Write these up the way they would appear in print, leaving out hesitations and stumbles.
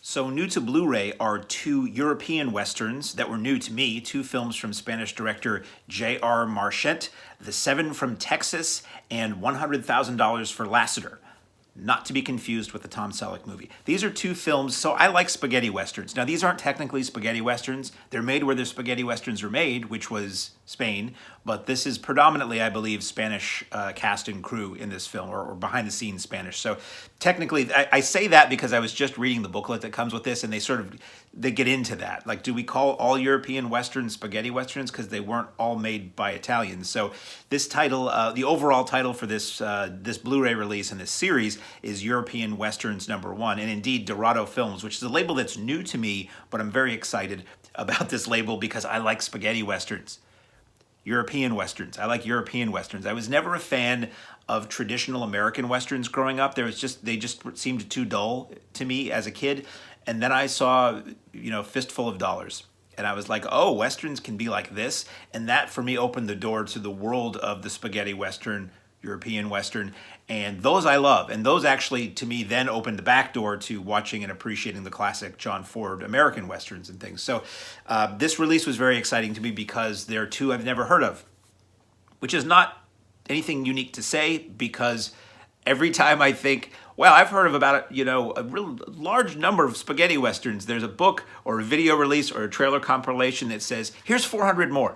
So new to Blu-ray are two European westerns that were new to me, two films from Spanish director J.R. Marchent, The Seven from Texas and $100,000 for Lassiter. Not to be confused with the Tom Selleck movie. These are two films, so I like spaghetti westerns. Now, these aren't technically spaghetti westerns. They're made where the spaghetti westerns were made, which was Spain, but this is predominantly, I believe, Spanish cast and crew in this film, or behind-the-scenes Spanish. So technically, I say that because I was just reading the booklet that comes with this, and they get into that. Like, do we call all European westerns spaghetti westerns? Because they weren't all made by Italians. So this title, the overall title for this Blu-ray release and this series is European Westerns #1, and indeed Dorado Films, which is a label that's new to me, but I'm very excited about this label because I like spaghetti westerns. European westerns. I like European westerns. I was never a fan of traditional American westerns growing up. They just seemed too dull to me as a kid. And then I saw, Fistful of Dollars. And I was like, oh, westerns can be like this. And that, for me, opened the door to the world of the spaghetti western, European western. And those I love. And those actually, to me, then opened the back door to watching and appreciating the classic John Ford American westerns and things. So this release was very exciting to me because they're two I've never heard of, which is not anything unique to say because every time I think, well, I've heard of about a real large number of spaghetti westerns, there's a book or a video release or a trailer compilation that says, here's 400 more.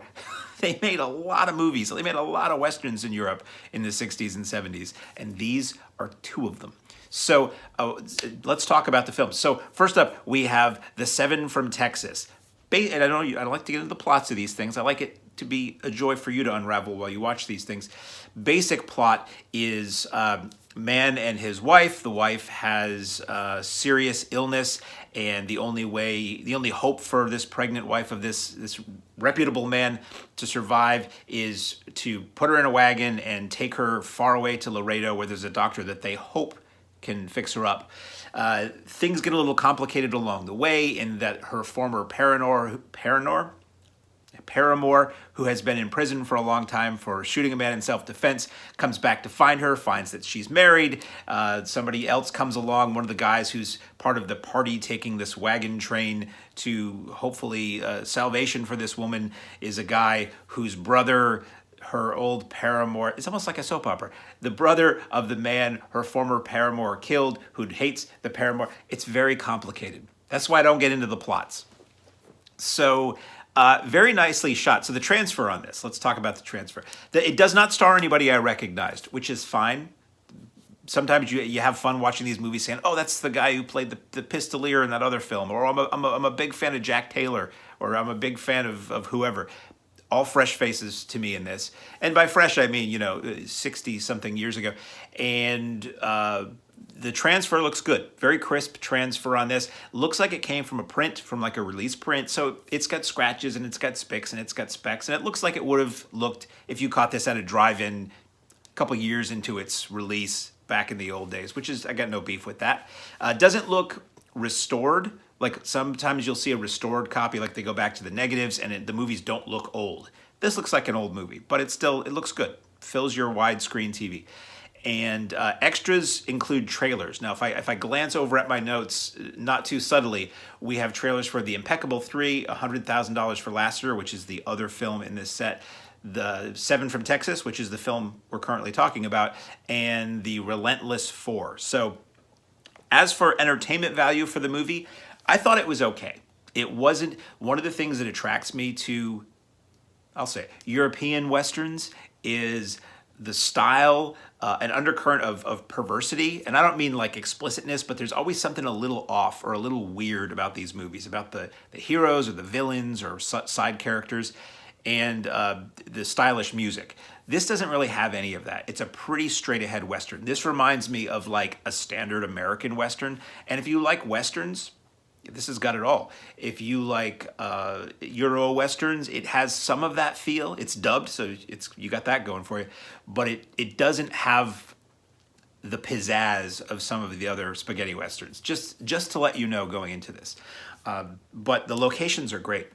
They made a lot of movies. They made a lot of westerns in Europe in the 60s and 70s, and these are two of them. So let's talk about the film. So first up, we have The Seven from Texas. And I don't like to get into the plots of these things. I like it to be a joy for you to unravel while you watch these things. Basic plot is man and his wife. The wife has serious illness, and the only hope for this pregnant wife of this reputable man to survive is to put her in a wagon and take her far away to Laredo, where there's a doctor that they hope can fix her up. Things get a little complicated along the way in that her former paramour, who has been in prison for a long time for shooting a man in self-defense, comes back to find her, finds that she's married. Somebody else comes along, one of the guys who's part of the party taking this wagon train to hopefully salvation for this woman is a guy whose brother, her old paramour, it's almost like a soap opera. The brother of the man her former paramour killed, who hates the paramour. It's very complicated. That's why I don't get into the plots. So very nicely shot. So the transfer on this, let's talk about the transfer. It does not star anybody I recognized, which is fine. Sometimes you have fun watching these movies saying, oh, that's the guy who played the pistolier in that other film, or I'm a big fan of Jack Taylor, or I'm a big fan of whoever. All fresh faces to me in this. And by fresh, I mean, 60-something years ago. And the transfer looks good. Very crisp transfer on this. Looks like it came from a print, from like a release print. So it's got scratches and it's got spics and it's got specks. And it looks like it would have looked if you caught this at a drive-in a couple years into its release back in the old days, which is, I got no beef with that. Doesn't look restored. Like sometimes you'll see a restored copy, like they go back to the negatives and the movies don't look old. This looks like an old movie, but it looks good. Fills your widescreen TV. And extras include trailers. Now, if I glance over at my notes, not too subtly, we have trailers for The Impeccable 3, $100,000 for Lassiter, which is the other film in this set, The Seven from Texas, which is the film we're currently talking about, and The Relentless 4. So as for entertainment value for the movie, I thought it was okay. It wasn't one of the things that attracts me to, I'll say, European westerns is the style, an undercurrent of perversity. And I don't mean like explicitness, but there's always something a little off or a little weird about these movies, about the heroes or the villains or side characters, and the stylish music. This doesn't really have any of that. It's a pretty straight-ahead western. This reminds me of like a standard American western. And if you like westerns, this has got it all. If you like Euro westerns, it has some of that feel. It's dubbed, so you got that going for you. But it doesn't have the pizzazz of some of the other spaghetti westerns. Just to let you know going into this. But the locations are great.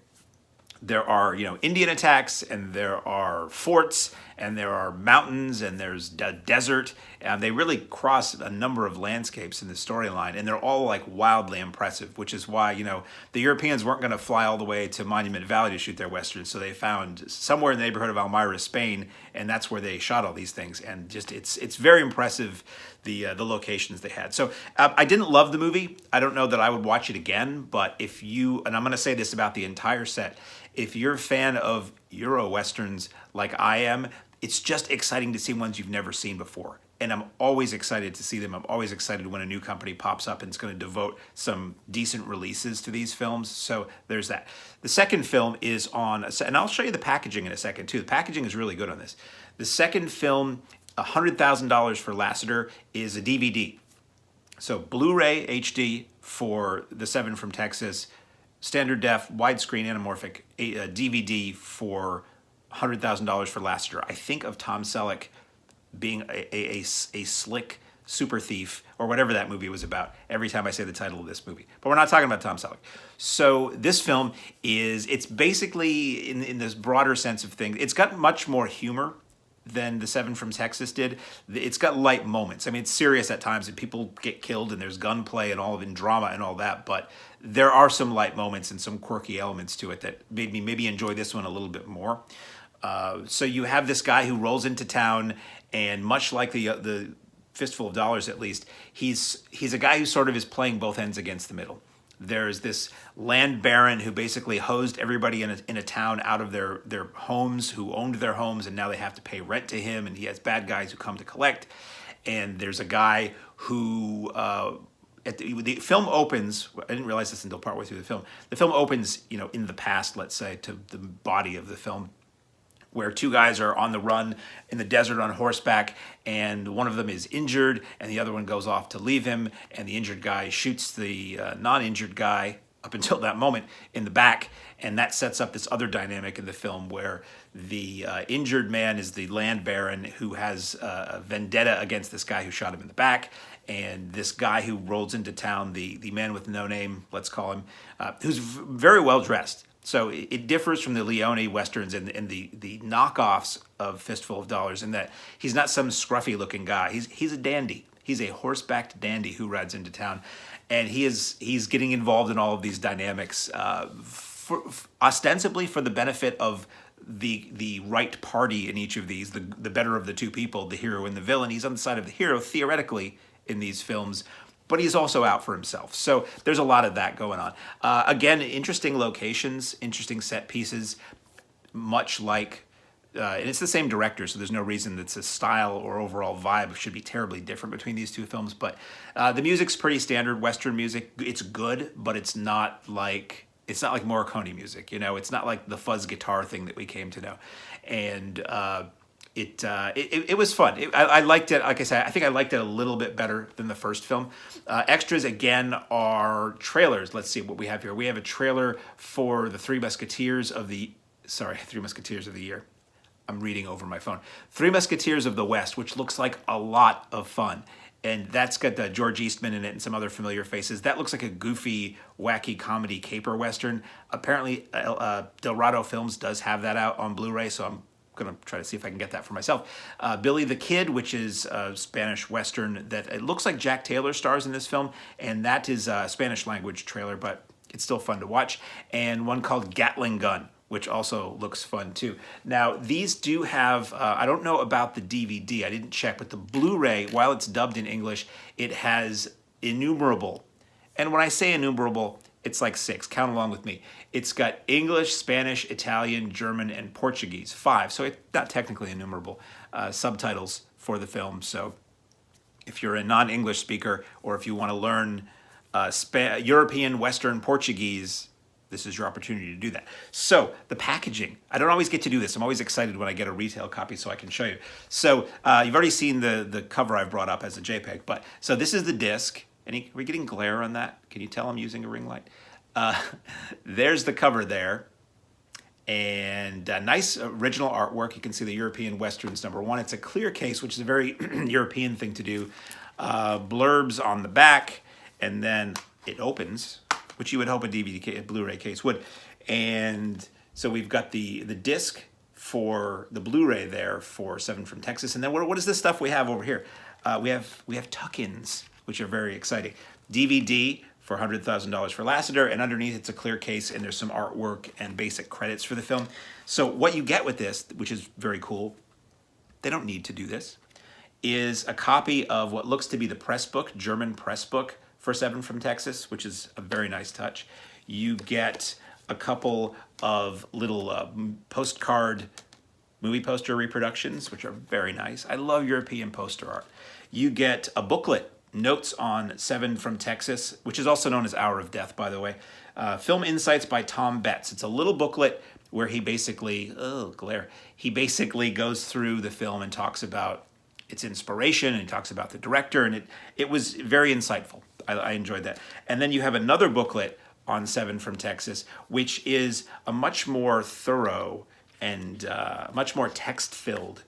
there are, Indian attacks, and there are forts, and there are mountains, and there's desert. And they really cross a number of landscapes in the storyline, and they're all like wildly impressive, which is why, the Europeans weren't going to fly all the way to Monument Valley to shoot their westerns. So they found somewhere in the neighborhood of Elmira, Spain, and that's where they shot all these things. And just it's very impressive, the locations they had. So I didn't love the movie. I don't know that I would watch it again, but and I'm going to say this about the entire set, if you're a fan of Euro Westerns like I am, it's just exciting to see ones you've never seen before. And I'm always excited to see them. I'm always excited when a new company pops up and is going to devote some decent releases to these films. So there's that. The second film is and I'll show you the packaging in a second too. The packaging is really good on this. The second film, $100,000 for Lasseter, is a DVD. So Blu-ray HD for The Seven from Texas, standard def, widescreen, anamorphic, a DVD for $100,000 for Lasseter. I think of Tom Selleck being a slick super thief, or whatever that movie was about, every time I say the title of this movie. But we're not talking about Tom Selleck. So this film it's basically, in this broader sense of things, it's got much more humor than The Seven from Texas did. It's got light moments. I mean, it's serious at times, and people get killed, and there's gunplay and all of it, drama and all that, but there are some light moments and some quirky elements to it that made me maybe enjoy this one a little bit more. So you have this guy who rolls into town, and much like the Fistful of Dollars, at least, he's a guy who sort of is playing both ends against the middle. There's this land baron who basically hosed everybody in a town out of their homes, who owned their homes, and now they have to pay rent to him, and he has bad guys who come to collect. And there's a guy who, the film opens, I didn't realize this until partway through the film. The film opens, in the past, let's say, to the body of the film, where two guys are on the run in the desert on horseback, and one of them is injured, and the other one goes off to leave him, and the injured guy shoots the non-injured guy up until that moment in the back, and that sets up this other dynamic in the film where the injured man is the land baron who has a vendetta against this guy who shot him in the back, and this guy who rolls into town, the man with no name, let's call him, who's very well dressed. So it differs from the Leone Westerns and the knockoffs of Fistful of Dollars in that he's not some scruffy-looking guy. He's a dandy. He's a horsebacked dandy who rides into town, and he's getting involved in all of these dynamics, ostensibly for the benefit of the right party in each of these, the better of the two people, the hero and the villain. He's on the side of the hero, theoretically, in these films, but he's also out for himself. So there's a lot of that going on. Again, interesting locations, interesting set pieces, much like, and it's the same director, so there's no reason that the style or overall vibe should be terribly different between these two films. But the music's pretty standard Western music. It's good, but it's not like Morricone music. It's not like the fuzz guitar thing that we came to know. And it was fun. I liked it. Like I said, I think I liked it a little bit better than the first film. Extras, again, are trailers. Let's see what we have here. We have a trailer for the Three Musketeers of the Year. I'm reading over my phone. Three Musketeers of the West, which looks like a lot of fun. And that's got George Eastman in it and some other familiar faces. That looks like a goofy, wacky comedy caper Western. Apparently, Dorado Films does have that out on Blu-ray, so I'm going to try to see if I can get that for myself. Billy the Kid, which is a Spanish Western that it looks like Jack Taylor stars in this film, and that is a Spanish language trailer, but it's still fun to watch. And one called Gatling Gun, which also looks fun too. Now, these do have, I don't know about the DVD, I didn't check, but the Blu-ray, while it's dubbed in English, it has innumerable. And when I say innumerable, it's like 6. Count along with me. It's got English, Spanish, Italian, German, and Portuguese. 5. So it's not technically innumerable subtitles for the film. So if you're a non-English speaker, or if you want to learn European, Western, Portuguese, this is your opportunity to do that. So the packaging, I don't always get to do this. I'm always excited when I get a retail copy so I can show you. So you've already seen the cover I've brought up as a JPEG. So this is the disc. Are we getting glare on that? Can you tell I'm using a ring light? There's the cover there. And nice original artwork. You can see the European Westerns #1. It's a clear case, which is a very European thing to do. Blurbs on the back, and then it opens, which you would hope a DVD, a Blu-ray case would. And So we've got the disc for the Blu-ray there for Seven from Texas, and then what is this stuff we have over here? We have tuck-ins, which are very exciting. DVD for $100,000 for Lasseter, and underneath it's a clear case, and there's some artwork and basic credits for the film. So what you get with this, which is very cool, they don't need to do this, is a copy of what looks to be the press book, German press book for Seven from Texas, which is a very nice touch. You get a couple of little postcard movie poster reproductions, which are very nice. I love European poster art. You get a booklet, Notes on Seven from Texas, which is also known as Hour of Death, by the way. Film Insights by Tom Betts. It's a little booklet where he basically, he basically goes through the film and talks about its inspiration, and he talks about the director, and it was very insightful. I enjoyed that. And then you have another booklet on Seven from Texas, which is a much more thorough and much more text-filled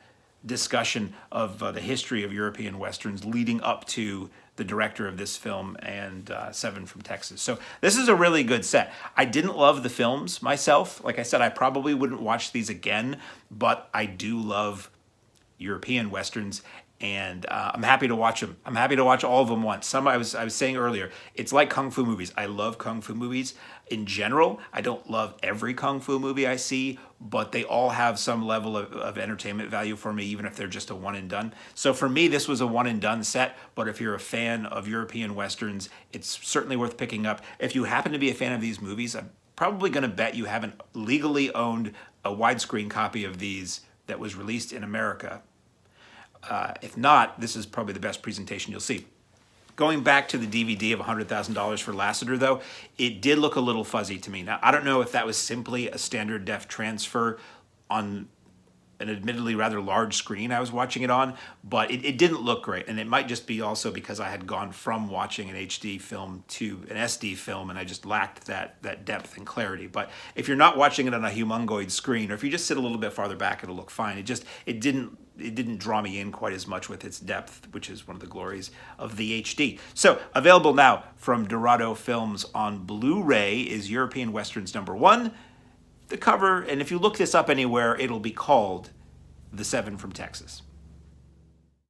discussion of the history of European Westerns leading up to the director of this film and Seven from Texas. So this is a really good set. I didn't love the films myself. Like I said, I probably wouldn't watch these again, but I do love European Westerns, and I'm happy to watch them. I'm happy to watch all of them once. Some I was saying earlier, it's like Kung Fu movies. I love Kung Fu movies. In general, I don't love every Kung Fu movie I see, but they all have some level of entertainment value for me, even if they're just a one and done. So for me, this was a one and done set, but if you're a fan of European Westerns, it's certainly worth picking up. If you happen to be a fan of these movies, I'm probably going to bet you haven't legally owned a widescreen copy of these that was released in America. If not, this is probably the best presentation you'll see. Going back to the DVD of $100,000 for Lasseter, though, it did look a little fuzzy to me. Now, I don't know if that was simply a standard def transfer on an admittedly rather large screen I was watching it on, but it didn't look great. And it might just be also because I had gone from watching an HD film to an SD film, and I just lacked that depth and clarity. But if you're not watching it on a humongoid screen, or if you just sit a little bit farther back, it'll look fine. It didn't draw me in quite as much with its depth, which is one of the glories of the HD. So available now from Dorado Films on Blu-ray is European Westerns #1. The cover, and if you look this up anywhere, it'll be called The Seven from Texas.